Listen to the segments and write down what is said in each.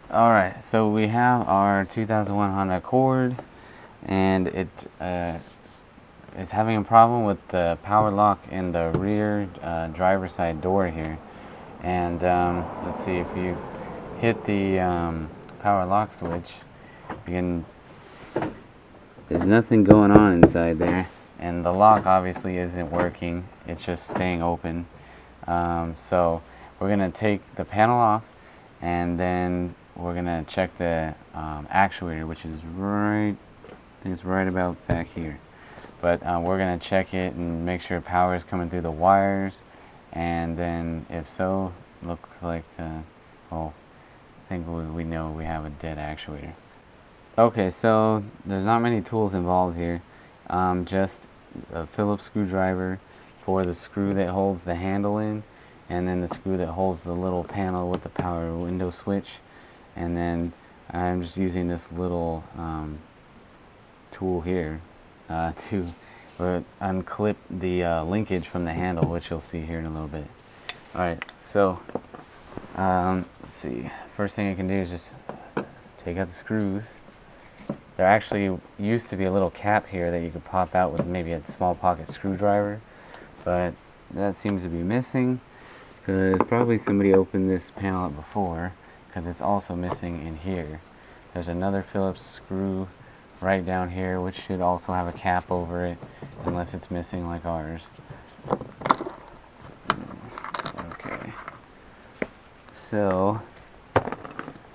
Alright, so we have our 2001 Honda Accord, and it is having a problem with the power lock in the rear driver's side door here. And let's see, if you hit the power lock switch, you can, there's nothing going on inside there, and the lock obviously isn't working, it's just staying open. So we're going to take the panel off, and then we're going to check the actuator, which is right, I think it's right about back here. But we're going to check it and make sure power is coming through the wires, and then if so, looks like, well, I think we know we have a dead actuator. Okay, so there's not many tools involved here, just a Phillips screwdriver for the screw that holds the handle in, and then the screw that holds the little panel with the power window switch. And then I'm just using this little tool here to unclip the linkage from the handle, which you'll see here in a little bit. Alright, so let's see, first thing you can do is just take out the screws. There actually used to be a little cap here that you could pop out with maybe a small pocket screwdriver, but that seems to be missing because probably somebody opened this panel up before, because it's also missing in here. There's another Phillips screw right down here, which should also have a cap over it, unless it's missing like ours. Okay, so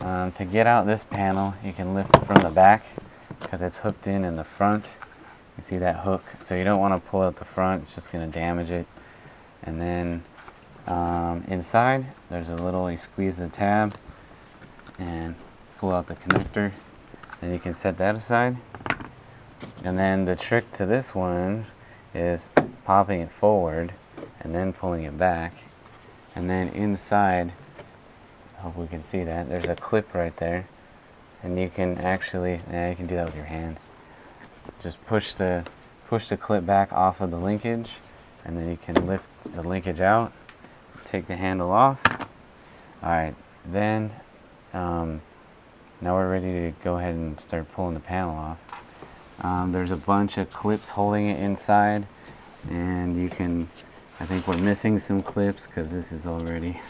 to get out this panel, you can lift from the back because it's hooked in the front. You see that hook? So you don't want to pull out the front, it's just going to damage it. And then inside, there's a little, you squeeze the tab and pull out the connector. Then you can set that aside. And then the trick to this one is popping it forward and then pulling it back. And then inside, I hope we can see that, there's a clip right there. And you can actually, you can do that with your hand. Just push the clip back off of the linkage, and then you can lift the linkage out, take the handle off. Alright, then now we're ready to go ahead and start pulling the panel off. There's a bunch of clips holding it inside, and you can, I think we're missing some clips because this is already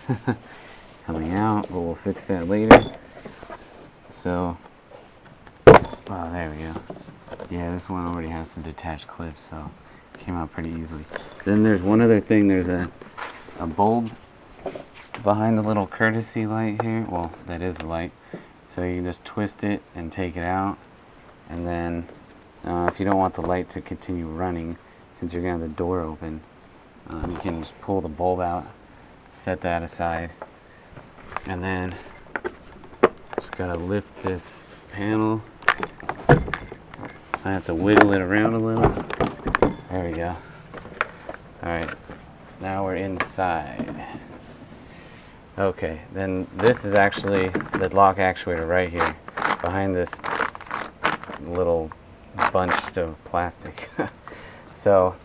coming out, but we'll fix that later. So, oh, there we go. Yeah, this one already has some detached clips, so it came out pretty easily. Then there's one other thing. There's a bulb behind the little courtesy light here. Well, that is the light. So you can just twist it and take it out. And then if you don't want the light to continue running, since you're going to have the door open, you can just pull the bulb out, set that aside, and then just gotta lift this panel. I have to wiggle it around a little. There we go. Alright, now we're inside. Okay, then this is actually the lock actuator right here, behind this little bunch of plastic. So,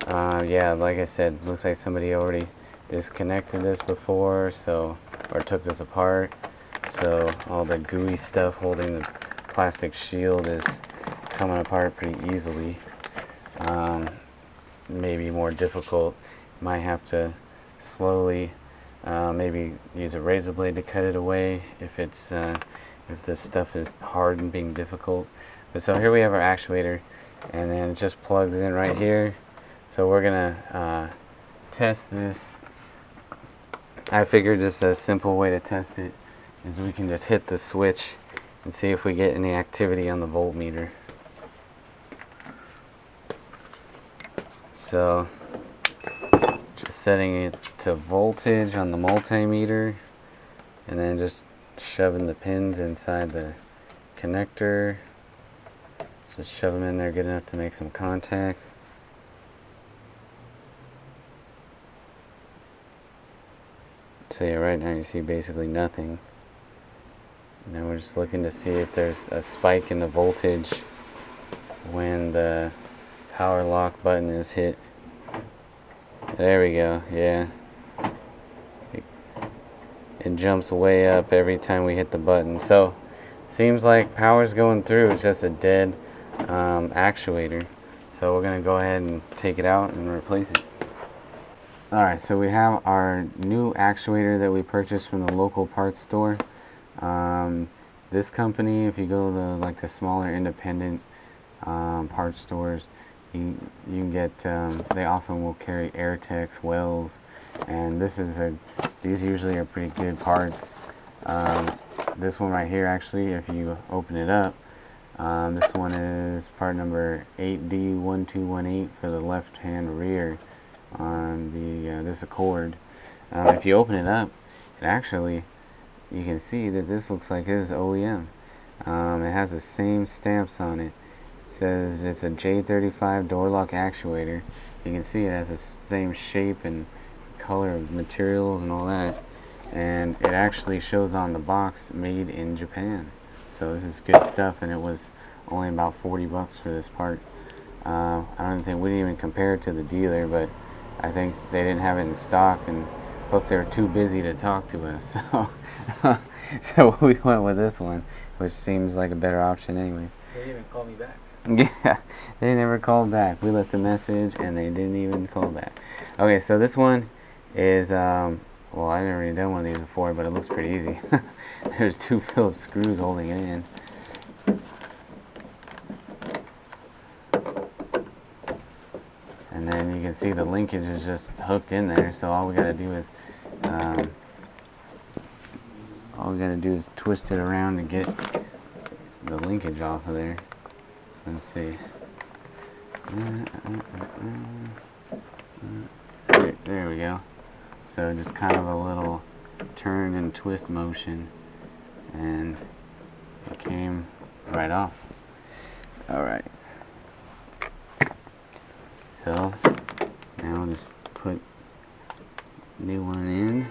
yeah, like I said, looks like somebody already disconnected this before, so, or took this apart. So all the gooey stuff holding the plastic shield is coming apart pretty easily. Maybe more difficult. Might have to slowly maybe use a razor blade to cut it away if it's if this stuff is hard and being difficult. But so here we have our actuator, and then it just plugs in right here. So we're gonna test this. I figured just a simple way to test it is we can just hit the switch and see if we get any activity on the voltmeter. So just setting it to voltage on the multimeter, and then just shoving the pins inside the connector. Just shove them in there good enough to make some contact. So yeah, right now you see basically nothing. Now we're just looking to see if there's a spike in the voltage when the power lock button is hit. There we go, yeah. it jumps way up every time we hit the button. So seems like power's going through, it's just a dead actuator. So we're gonna go ahead and take it out and replace it. Alright, so we have our new actuator that we purchased from the local parts store. This company, if you go to like the smaller independent parts stores, you can get, they often will carry Airtex, Wells, and these usually are pretty good parts. This one right here, actually, if you open it up, this one is part number 8D1218 for the left hand rear on this Accord. If you open it up, it actually, you can see that this looks like his OEM. It has the same stamps on it. It says it's a J35 door lock actuator. You can see it has the same shape and color of materials and all that. And it actually shows on the box, made in Japan. So this is good stuff, and it was only about 40 bucks for this part. I don't think we didn't even compare it to the dealer, but I think they didn't have it in stock, and plus they were too busy to talk to us. So we went with this one, which seems like a better option anyways. They didn't even call me back. Yeah, they never called back. We left a message and they didn't even call back. Okay, so this one is well, I've never really done one of these before, but it looks pretty easy. There's 2 Phillips screws holding it in. And then you can see the linkage is just hooked in there, so all we gotta do is twist it around to get the linkage off of there. Let's see. There we go. So just kind of a little turn and twist motion, and it came right off. Alright. So now I'll just put new one in,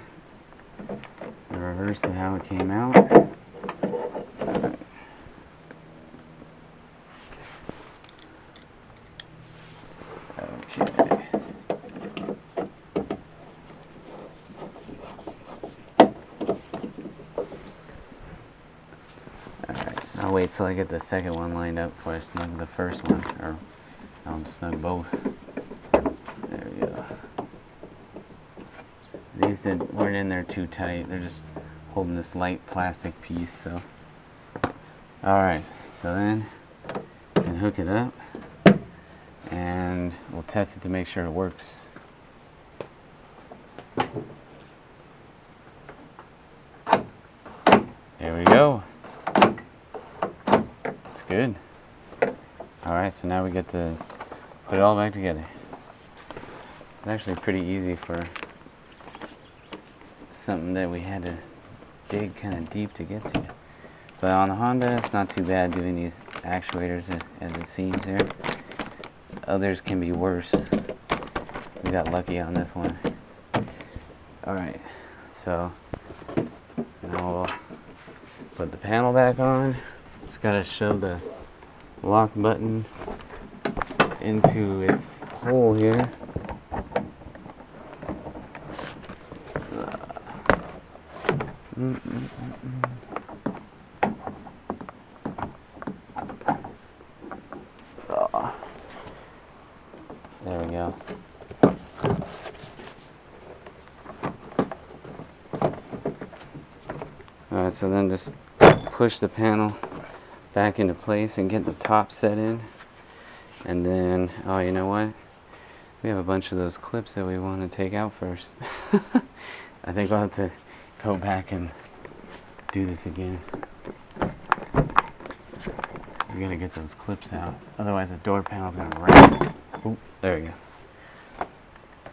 the reverse of how it came out. Alright. Okay. Alright, I'll wait till I get the second one lined up before I snug the first one, or I'll snug both. There we go. These weren't in there too tight, they're just holding this light plastic piece, so. Alright, so then you can hook it up, and we'll test it to make sure it works. There we go. It's good. Alright, so now we get to put it all back together. It's actually pretty easy for something that we had to dig kind of deep to get to. But on the Honda, it's not too bad doing these actuators as it seems here. Others can be worse. We got lucky on this one. Alright, so now we'll put the panel back on. Just gotta shove the lock button into its hole here. There we go. Alright, so then just push the panel back into place and get the top set in. And then, oh, you know what? We have a bunch of those clips that we want to take out first. I think I'll have to go back and do this again. We gotta get those clips out, otherwise the door panel's gonna rip. Oop, there we go.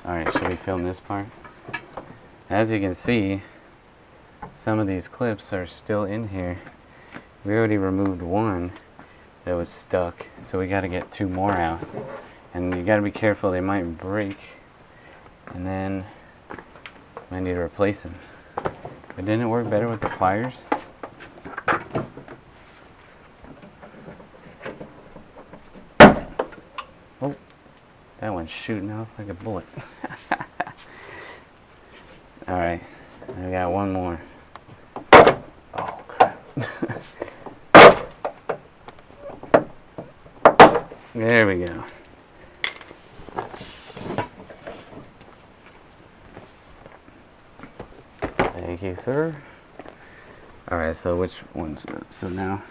Alright, should we film this part? As you can see, some of these clips are still in here. We already removed one that was stuck, so we gotta get 2 more out. And you gotta be careful, they might break, and then I need to replace them. But didn't it work better with the pliers? Oh, that one's shooting off like a bullet. Alright, I got one more. There we go. Thank you, sir. Alright, so which ones? So now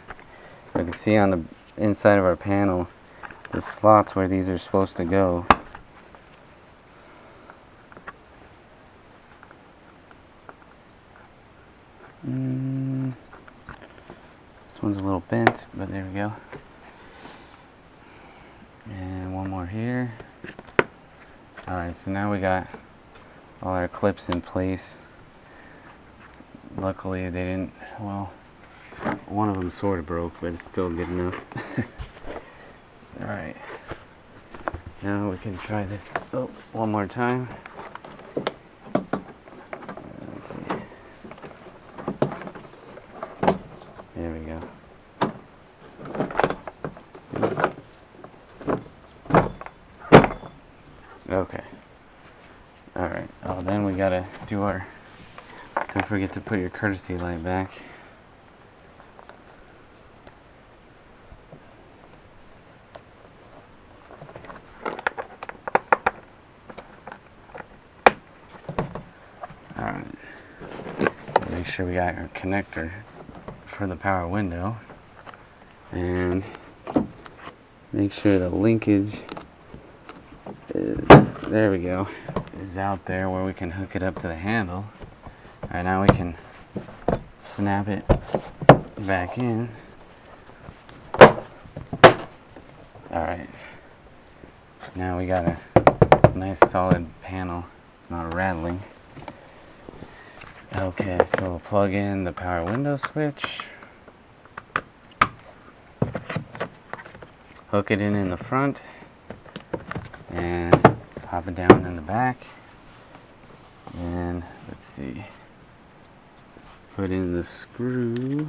we can see on the inside of our panel the slots where these are supposed to go. This one's a little bent, but there we go. And one more here. Alright, so now we got all our clips in place. Luckily they didn't, well, one of them sort of broke, but it's still good enough. Alright, now we can try this one more time. Let's see. There we go. Okay. Alright, oh, then we gotta do our, don't forget to put your courtesy light back. Alright, make sure we got our connector for the power window, and make sure the linkage is, there we go, is out there where we can hook it up to the handle. Alright, now we can snap it back in. Alright, now we got a nice solid panel, not rattling. Okay, so we'll plug in the power window switch, hook it in the front, and pop it down in the back, and let's see, put in the screw.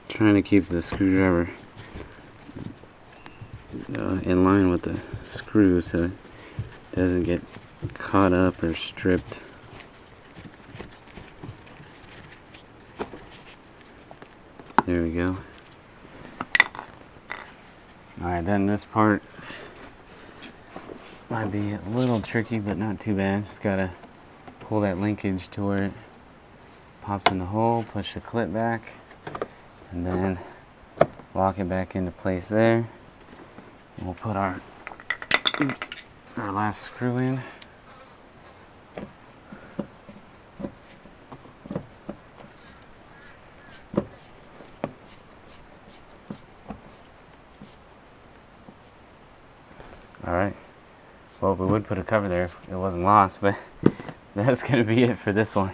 Trying to keep the screwdriver in line with the screw so it doesn't get caught up or stripped. There we go. Alright, then this part might be a little tricky, but not too bad. Just gotta pull that linkage to where it pops in the hole, push the clip back, and then lock it back into place there. And we'll put our last screw in. Alright, well, we would put a cover there if it wasn't lost, but that's going to be it for this one.